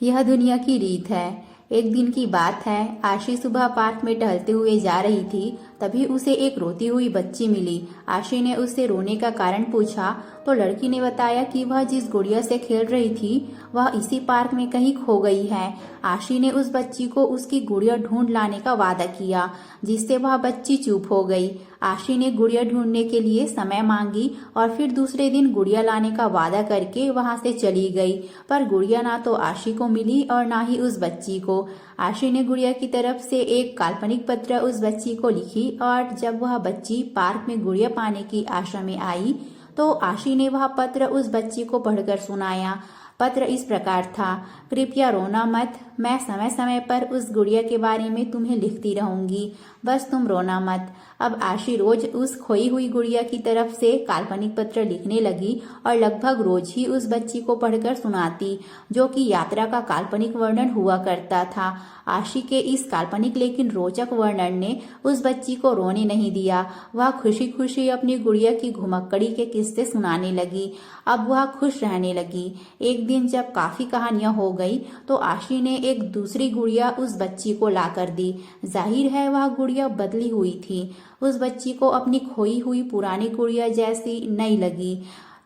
यह दुनिया की रीत है। एक दिन की बात है, आशी सुबह पार्क में टहलते हुए जा रही थी। तभी उसे एक रोती हुई बच्ची मिली। आशी ने उससे रोने का कारण पूछा तो लड़की ने बताया कि वह जिस गुड़िया से खेल रही थी वह इसी पार्क में कहीं खो गई है। आशी ने उस बच्ची को उसकी गुड़िया ढूंढ लाने का वादा किया, जिससे वह बच्ची चुप हो गई। आशी ने गुड़िया ढूंढने के लिए समय मांगी और फिर दूसरे दिन गुड़िया लाने का वादा करके वहां से चली गई। पर गुड़िया ना तो आशी को मिली और ना ही उस बच्ची को। आशी ने गुड़िया की तरफ से एक काल्पनिक पत्र उस बच्ची को लिखी और जब वह बच्ची पार्क में गुड़िया पाने की आशा में आई तो आशी ने वह पत्र उस बच्ची को पढ़कर सुनाया। पत्र इस प्रकार था, कृपया रोना मत, मैं समय समय पर उस गुड़िया के बारे में तुम्हें लिखती रहूंगी, बस तुम रोना मत। अब आशी रोज उस खोई हुई गुड़िया की तरफ से काल्पनिक पत्र लिखने लगी और लगभग रोज ही उस बच्ची को पढ़कर सुनाती, जो कि यात्रा का काल्पनिक वर्णन हुआ करता था। आशी के इस काल्पनिक लेकिन रोचक वर्णन ने उस बच्ची को रोने नहीं दिया। वह खुशी खुशी अपनी गुड़िया की घुमक्कड़ी के किस्से सुनाने लगी। अब वह खुश रहने लगी। एक दिन जब काफी कहानियां हो गई तो आशी ने एक दूसरी गुड़िया उस बच्ची को लाकर दी। जाहिर है वह गुड़िया बदली हुई थी। उस बच्ची को अपनी खोई हुई पुरानी गुड़िया जैसी नहीं लगी,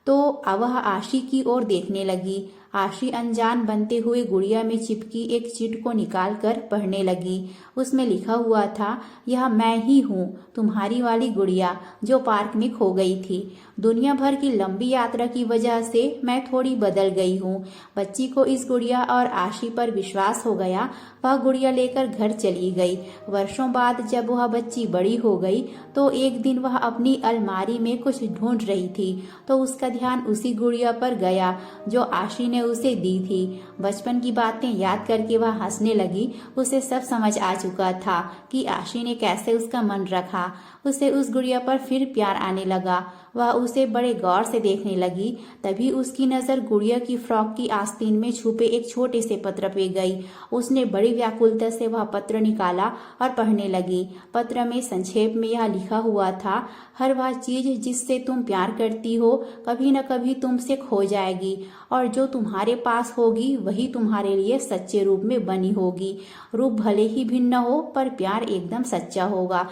तो वह आशी की ओर देखने लगी। आशी अनजान बनते हुए गुड़िया में चिपकी एक चिट को निकालकर पढ़ने लगी। उसमें लिखा हुआ था, यह मैं ही हूँ, तुम्हारी वाली गुड़िया जो पार्क में खो गई थी। दुनिया भर की लंबी यात्रा की वजह से मैं थोड़ी बदल गई हूँ। बच्ची को इस गुड़िया और आशी पर विश्वास हो गया। वह गुड़िया लेकर घर चली गई। वर्षों बाद जब वह बच्ची बड़ी हो गई तो एक दिन वह अपनी अलमारी में कुछ ढूंढ रही थी तो उसका ध्यान उसी गुड़िया पर गया जो आशी ने उसे दी थी। बचपन की बातें याद करके वह हंसने लगी। उसे सब समझ आ चुका था कि आशी ने कैसे उसका मन रखा। उसे उस गुड़िया पर फिर प्यार आने लगा। वह उसे बड़े गौर से देखने लगी। तभी उसकी नजर गुड़िया की फ्रॉक की आस्तीन में छुपे एक छोटे से पत्र पे गई। उसने बड़ी व्याकुलता से वह पत्र निकाला और पढ़ने लगी। पत्र में संक्षेप में यह लिखा हुआ था, हर वह चीज जिससे तुम प्यार करती हो कभी न कभी तुमसे खो जाएगी और जो तुम्हारे पास होगी वही तुम्हारे लिए सच्चे रूप में बनी होगी। रूप भले ही भिन्न हो पर प्यार एकदम सच्चा होगा।